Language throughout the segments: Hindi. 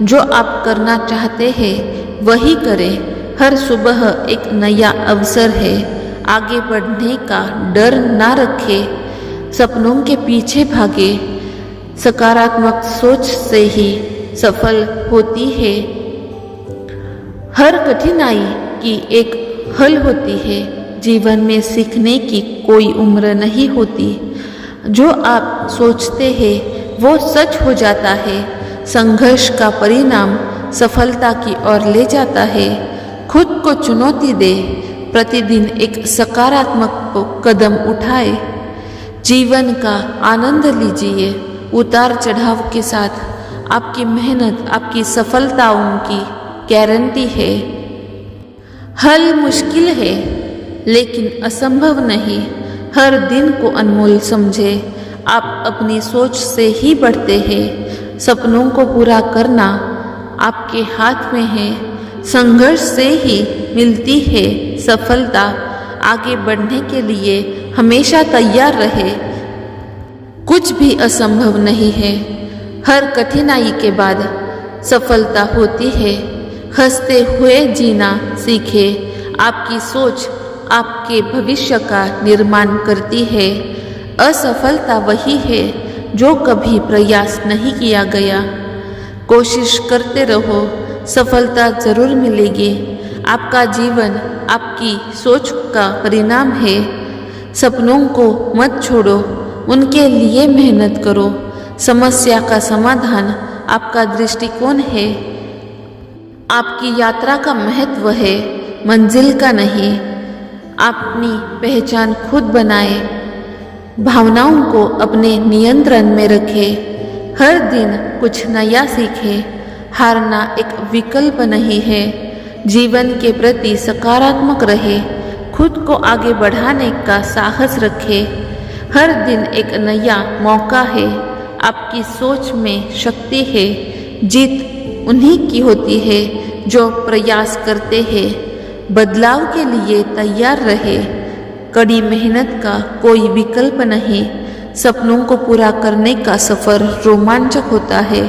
जो आप करना चाहते हैं वही करें। हर सुबह एक नया अवसर है। आगे बढ़ने का डर ना रखें, सपनों के पीछे भागे। सकारात्मक सोच से ही सफल होती है। हर कठिनाई की एक हल होती है। जीवन में सीखने की कोई उम्र नहीं होती। जो आप सोचते हैं वो सच हो जाता है। संघर्ष का परिणाम सफलता की ओर ले जाता है। खुद को चुनौती दे, प्रतिदिन एक सकारात्मक कदम उठाए। जीवन का आनंद लीजिए। उतार चढ़ाव के साथ आपकी मेहनत आपकी सफलताओं की गारंटी है। हल मुश्किल है लेकिन असंभव नहीं। हर दिन को अनमोल समझे। आप अपनी सोच से ही बढ़ते हैं। सपनों को पूरा करना आपके हाथ में है। संघर्ष से ही मिलती है सफलता। आगे बढ़ने के लिए हमेशा तैयार रहे। कुछ भी असंभव नहीं है। हर कठिनाई के बाद सफलता होती है। हंसते हुए जीना सीखे। आपकी सोच आपके भविष्य का निर्माण करती है। असफलता वही है जो कभी प्रयास नहीं किया गया। कोशिश करते रहो, सफलता जरूर मिलेगी। आपका जीवन आपकी सोच का परिणाम है। सपनों को मत छोड़ो, उनके लिए मेहनत करो। समस्या का समाधान आपका दृष्टिकोण है। आपकी यात्रा का महत्व है, मंजिल का नहीं। अपनी पहचान खुद बनाए। भावनाओं को अपने नियंत्रण में रखें। हर दिन कुछ नया सीखें। हारना एक विकल्प नहीं है। जीवन के प्रति सकारात्मक रहे। खुद को आगे बढ़ाने का साहस रखें। हर दिन एक नया मौका है। आपकी सोच में शक्ति है। जीत उन्हीं की होती है जो प्रयास करते हैं। बदलाव के लिए तैयार रहे। कड़ी मेहनत का कोई विकल्प नहीं। सपनों को पूरा करने का सफर रोमांचक होता है।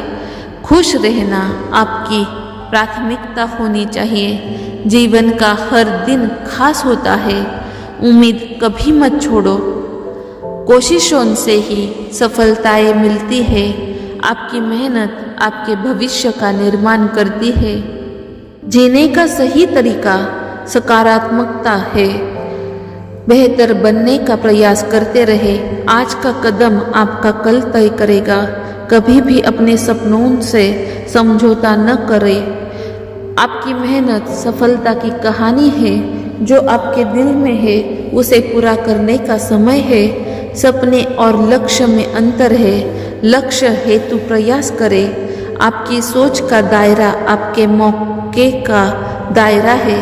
खुश रहना आपकी प्राथमिकता होनी चाहिए। जीवन का हर दिन खास होता है। उम्मीद कभी मत छोड़ो। कोशिशों से ही सफलताएं मिलती है। आपकी मेहनत आपके भविष्य का निर्माण करती है। जीने का सही तरीका सकारात्मकता है। बेहतर बनने का प्रयास करते रहे। आज का कदम आपका कल तय करेगा। कभी भी अपने सपनों से समझौता न करें। आपकी मेहनत सफलता की कहानी है। जो आपके दिल में है उसे पूरा करने का समय है। सपने और लक्ष्य में अंतर है। लक्ष्य हेतु प्रयास करें। आपकी सोच का दायरा आपके मौके का दायरा है।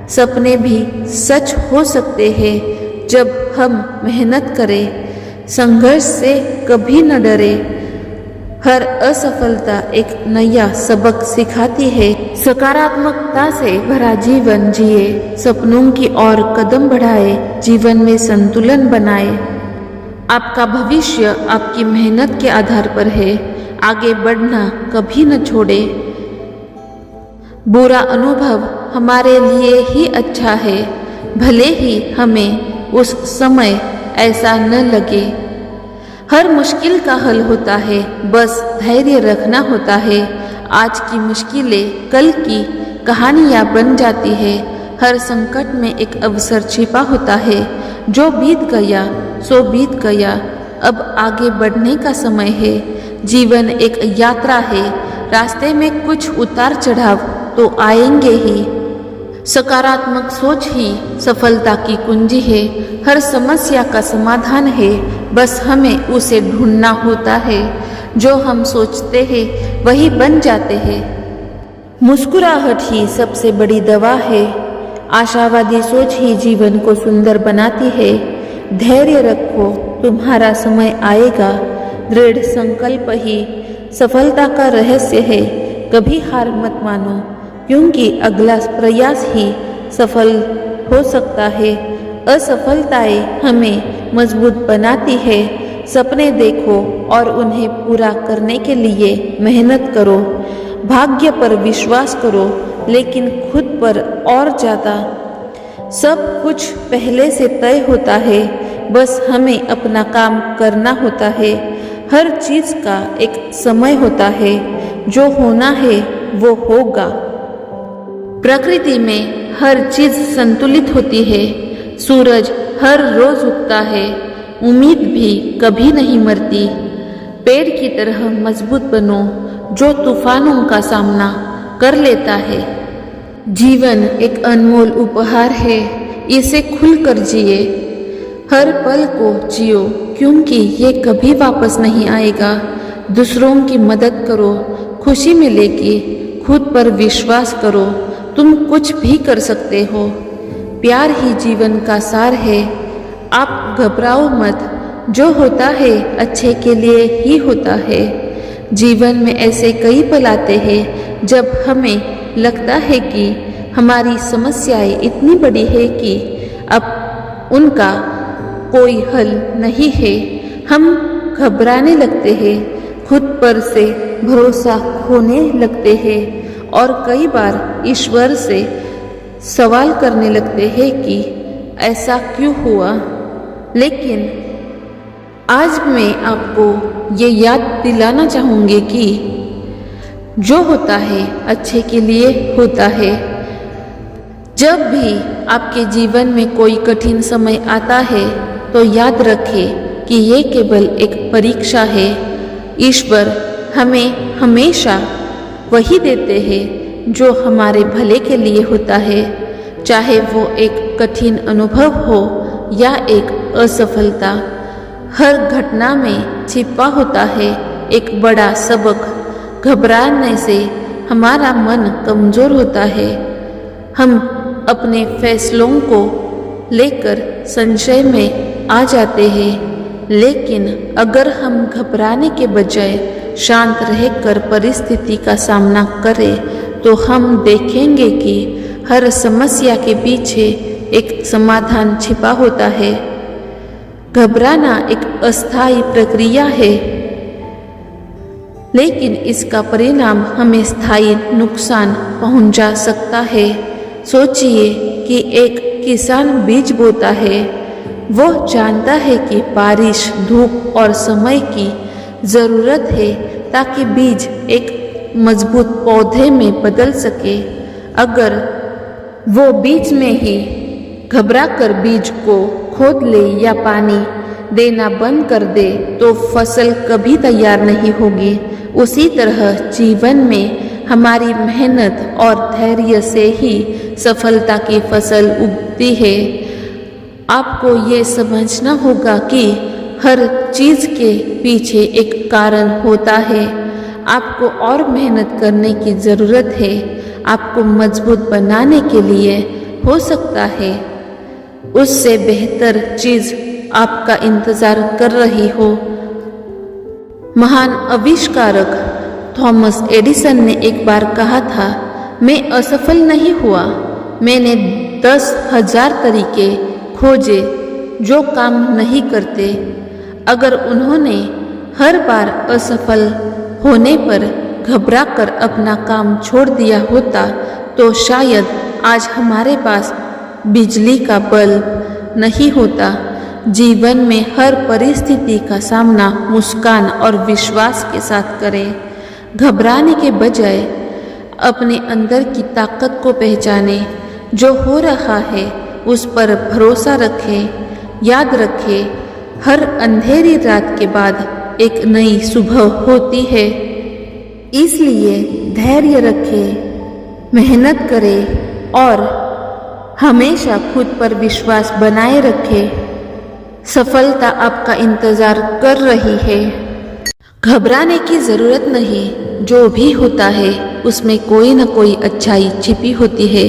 सपने भी सच हो सकते हैं जब हम मेहनत करें। संघर्ष से कभी न डरे। हर असफलता एक नया सबक सिखाती है। सकारात्मकता से भरा जीवन जिए। सपनों की ओर कदम बढ़ाए। जीवन में संतुलन बनाए। आपका भविष्य आपकी मेहनत के आधार पर है। आगे बढ़ना कभी न छोड़े। बुरा अनुभव हमारे लिए ही अच्छा है, भले ही हमें उस समय ऐसा न लगे। हर मुश्किल का हल होता है, बस धैर्य रखना होता है। आज की मुश्किलें कल की कहानियाँ बन जाती है। हर संकट में एक अवसर छिपा होता है। जो बीत गया सो बीत गया। अब आगे बढ़ने का समय है। जीवन एक यात्रा है। रास्ते में कुछ उतार चढ़ाव तो आएंगे ही। सकारात्मक सोच ही सफलता की कुंजी है। हर समस्या का समाधान है, बस हमें उसे ढूंढना होता है। जो हम सोचते हैं वही बन जाते हैं। मुस्कुराहट ही सबसे बड़ी दवा है। आशावादी सोच ही जीवन को सुंदर बनाती है। धैर्य रखो, तुम्हारा समय आएगा। दृढ़ संकल्प ही सफलता का रहस्य है। कभी हार मत मानो, क्योंकि अगला प्रयास ही सफल हो सकता है। असफलताएं हमें मजबूत बनाती है। सपने देखो और उन्हें पूरा करने के लिए मेहनत करो। भाग्य पर विश्वास करो, लेकिन खुद पर और ज़्यादा। सब कुछ पहले से तय होता है, बस हमें अपना काम करना होता है। हर चीज़ का एक समय होता है, जो होना है वो होगा। प्रकृति में हर चीज़ संतुलित होती है। सूरज हर रोज उगता है, उम्मीद भी कभी नहीं मरती। पेड़ की तरह मजबूत बनो, जो तूफानों का सामना कर लेता है। जीवन एक अनमोल उपहार है, इसे खुलकर जिए। हर पल को जियो, क्योंकि ये कभी वापस नहीं आएगा। दूसरों की मदद करो, खुशी मिलेगी। खुद पर विश्वास करो, तुम कुछ भी कर सकते हो। प्यार ही जीवन का सार है। आप घबराओ मत, जो होता है अच्छे के लिए ही होता है। जीवन में ऐसे कई पल आते हैं जब हमें लगता है कि हमारी समस्याएं इतनी बड़ी है कि अब उनका कोई हल नहीं है। हम घबराने लगते हैं, खुद पर से भरोसा खोने लगते हैं और कई बार ईश्वर से सवाल करने लगते हैं कि ऐसा क्यों हुआ। लेकिन आज मैं आपको ये याद दिलाना चाहूँगी कि जो होता है अच्छे के लिए होता है। जब भी आपके जीवन में कोई कठिन समय आता है तो याद रखें कि ये केवल एक परीक्षा है। ईश्वर हमें हमेशा वही देते हैं जो हमारे भले के लिए होता है, चाहे वो एक कठिन अनुभव हो या एक असफलता। हर घटना में छिपा होता है एक बड़ा सबक। घबराने से हमारा मन कमज़ोर होता है। हम अपने फैसलों को लेकर संशय में आ जाते हैं, लेकिन अगर हम घबराने के बजाय शांत रहकर परिस्थिति का सामना करें तो हम देखेंगे कि हर समस्या के पीछे एक समाधान छिपा होता है। घबराना एक अस्थायी प्रक्रिया है, लेकिन इसका परिणाम हमें स्थायी नुकसान पहुंचा सकता है। सोचिए कि एक किसान बीज बोता है। वो जानता है कि बारिश, धूप और समय की ज़रूरत है ताकि बीज एक मजबूत पौधे में बदल सके। अगर वो बीच में ही घबराकर बीज को खोद ले या पानी देना बंद कर दे तो फसल कभी तैयार नहीं होगी। उसी तरह जीवन में हमारी मेहनत और धैर्य से ही सफलता की फसल उगती है। आपको ये समझना होगा कि हर चीज़ के पीछे एक कारण होता है। आपको और मेहनत करने की ज़रूरत है। आपको मजबूत बनाने के लिए हो सकता है उससे बेहतर चीज़ आपका इंतज़ार कर रही हो। महान आविष्कारक थॉमस एडिसन ने एक बार कहा था, मैं असफल नहीं हुआ, मैंने 10,000 तरीके खोजे जो काम नहीं करते। अगर उन्होंने हर बार असफल होने पर घबराकर अपना काम छोड़ दिया होता तो शायद आज हमारे पास बिजली का बल्ब नहीं होता। जीवन में हर परिस्थिति का सामना मुस्कान और विश्वास के साथ करें। घबराने के बजाय अपने अंदर की ताकत को पहचानें। जो हो रहा है उस पर भरोसा रखें। याद रखें, हर अंधेरी रात के बाद एक नई सुबह होती है। इसलिए धैर्य रखें, मेहनत करें और हमेशा खुद पर विश्वास बनाए रखें। सफलता आपका इंतज़ार कर रही है। घबराने की ज़रूरत नहीं, जो भी होता है उसमें कोई न कोई अच्छाई छिपी होती है।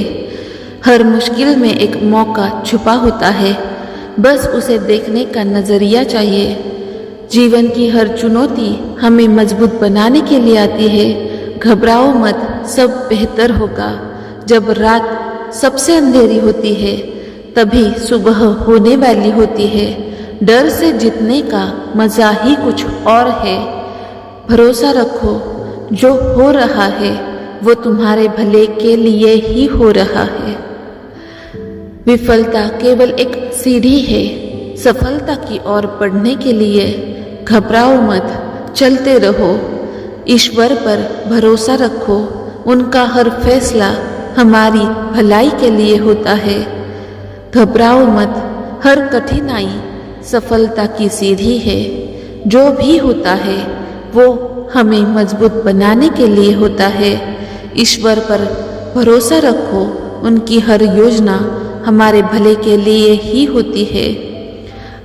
हर मुश्किल में एक मौका छुपा होता है, बस उसे देखने का नज़रिया चाहिए। जीवन की हर चुनौती हमें मजबूत बनाने के लिए आती है। घबराओ मत, सब बेहतर होगा। जब रात सबसे अंधेरी होती है तभी सुबह होने वाली होती है। डर से जीतने का मज़ा ही कुछ और है। भरोसा रखो, जो हो रहा है वो तुम्हारे भले के लिए ही हो रहा है। विफलता केवल एक सीढ़ी है सफलता की ओर बढ़ने के लिए। घबराओ मत, चलते रहो, ईश्वर पर भरोसा रखो। उनका हर फैसला हमारी भलाई के लिए होता है। घबराओ मत, हर कठिनाई सफलता की सीढ़ी है। जो भी होता है वो हमें मजबूत बनाने के लिए होता है। ईश्वर पर भरोसा रखो, उनकी हर योजना हमारे भले के लिए ही होती है।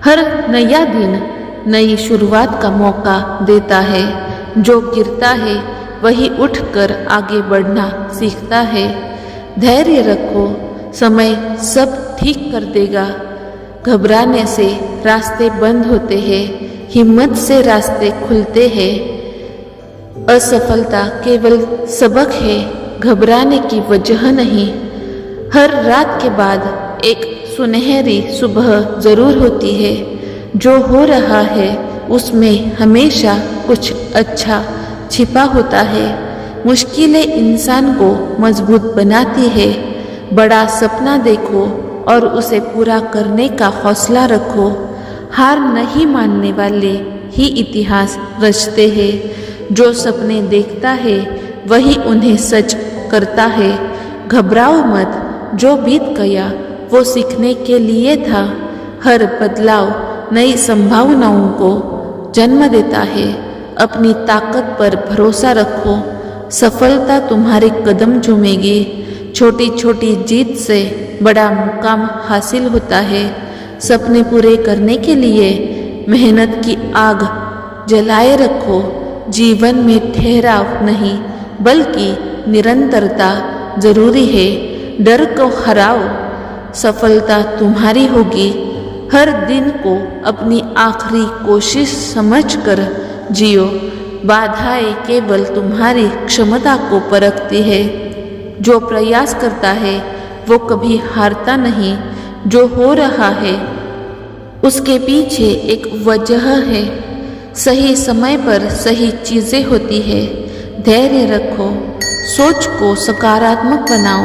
हर नया दिन नई शुरुआत का मौका देता है। जो गिरता है वही उठकर आगे बढ़ना सीखता है। धैर्य रखो, समय सब ठीक कर देगा। घबराने से रास्ते बंद होते हैं, हिम्मत से रास्ते खुलते हैं। असफलता केवल सबक है, घबराने की वजह नहीं। हर रात के बाद एक सुनहरी सुबह जरूर होती है। जो हो रहा है उसमें हमेशा कुछ अच्छा छिपा होता है। मुश्किलें इंसान को मजबूत बनाती है। बड़ा सपना देखो और उसे पूरा करने का हौसला रखो। हार नहीं मानने वाले ही इतिहास रचते हैं। जो सपने देखता है वही उन्हें सच करता है। घबराओ मत, जो बीत गया वो सीखने के लिए था। हर बदलाव नई संभावनाओं को जन्म देता है। अपनी ताकत पर भरोसा रखो, सफलता तुम्हारे कदम चूमेगी। छोटी छोटी जीत से बड़ा मुकाम हासिल होता है। सपने पूरे करने के लिए मेहनत की आग जलाए रखो। जीवन में ठहराव नहीं बल्कि निरंतरता जरूरी है। डर को हराओ, सफलता तुम्हारी होगी। हर दिन को अपनी आखिरी कोशिश समझकर जियो। बाधाएं केवल तुम्हारी क्षमता को परखती है। जो प्रयास करता है वो कभी हारता नहीं। जो हो रहा है उसके पीछे एक वजह है। सही समय पर सही चीजें होती है। धैर्य रखो, सोच को सकारात्मक बनाओ,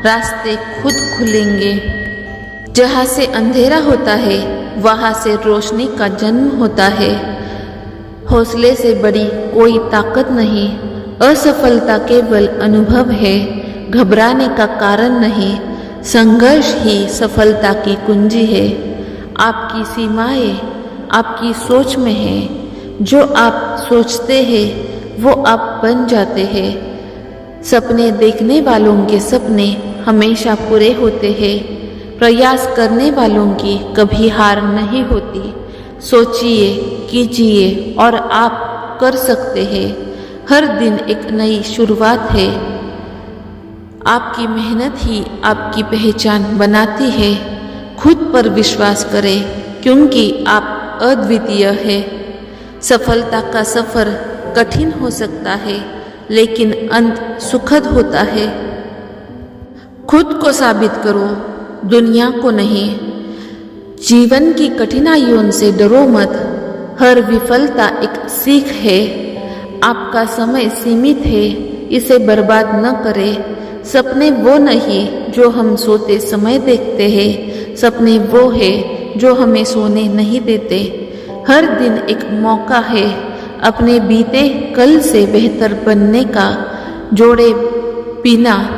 रास्ते खुद खुलेंगे। जहाँ से अंधेरा होता है वहाँ से रोशनी का जन्म होता है। हौसले से बड़ी कोई ताकत नहीं। असफलता केवल अनुभव है, घबराने का कारण नहीं। संघर्ष ही सफलता की कुंजी है। आपकी सीमाएं आपकी सोच में है। जो आप सोचते हैं वो आप बन जाते हैं। सपने देखने वालों के सपने हमेशा पूरे होते हैं। प्रयास करने वालों की कभी हार नहीं होती। सोचिए, कीजिए और आप कर सकते हैं। हर दिन एक नई शुरुआत है। आपकी मेहनत ही आपकी पहचान बनाती है। खुद पर विश्वास करें क्योंकि आप अद्वितीय है। सफलता का सफर कठिन हो सकता है लेकिन अंत सुखद होता है। खुद को साबित करो, दुनिया को नहीं। जीवन की कठिनाइयों से डरो मत। हर विफलता एक सीख है। आपका समय सीमित है, इसे बर्बाद न करें। सपने वो नहीं जो हम सोते समय देखते हैं, सपने वो है जो हमें सोने नहीं देते। हर दिन एक मौका है अपने बीते कल से बेहतर बनने का। जोड़े बिना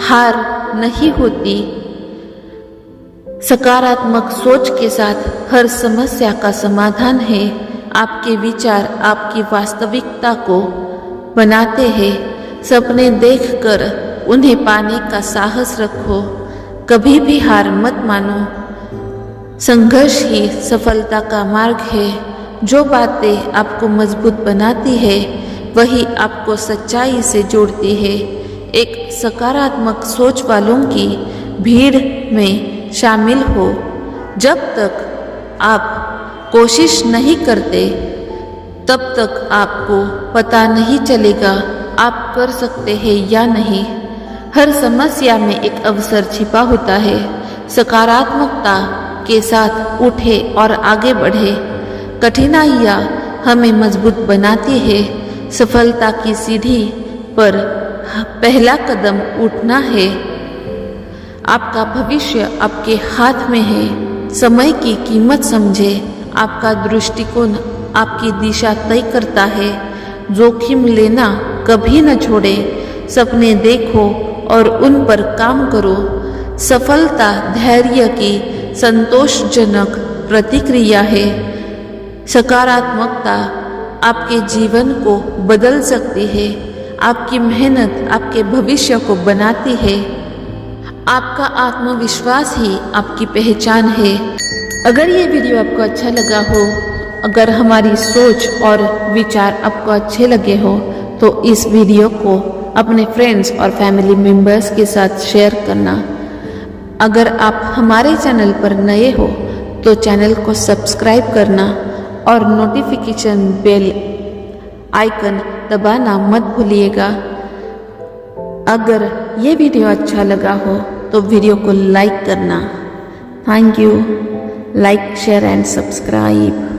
हार नहीं होती। सकारात्मक सोच के साथ हर समस्या का समाधान है। आपके विचार आपकी वास्तविकता को बनाते हैं। सपने देखकर उन्हें पाने का साहस रखो। कभी भी हार मत मानो। संघर्ष ही सफलता का मार्ग है। जो बातें आपको मजबूत बनाती है वही आपको सच्चाई से जोड़ती है। एक सकारात्मक सोच वालों की भीड़ में शामिल हो। जब तक आप कोशिश नहीं करते तब तक आपको पता नहीं चलेगा आप कर सकते हैं या नहीं। हर समस्या में एक अवसर छिपा होता है। सकारात्मकता के साथ उठे और आगे बढ़े। कठिनाइयाँ हमें मजबूत बनाती है। सफलता की सीढ़ी पर पहला कदम उठना है। आपका भविष्य आपके हाथ में है। समय की कीमत समझे। आपका दृष्टिकोण आपकी दिशा तय करता है। जोखिम लेना कभी न छोड़े। सपने देखो और उन पर काम करो। सफलता धैर्य की संतोषजनक प्रतिक्रिया है। सकारात्मकता आपके जीवन को बदल सकती है। आपकी मेहनत आपके भविष्य को बनाती है। आपका आत्मविश्वास ही आपकी पहचान है। अगर ये वीडियो आपको अच्छा लगा हो, अगर हमारी सोच और विचार आपको अच्छे लगे हो, तो इस वीडियो को अपने फ्रेंड्स और फैमिली मेम्बर्स के साथ शेयर करना। अगर आप हमारे चैनल पर नए हो तो चैनल को सब्सक्राइब करना और नोटिफिकेशन बेल आइकन दबाना मत भूलिएगा। अगर ये वीडियो अच्छा लगा हो तो वीडियो को लाइक करना। Thank you. Like, share and subscribe.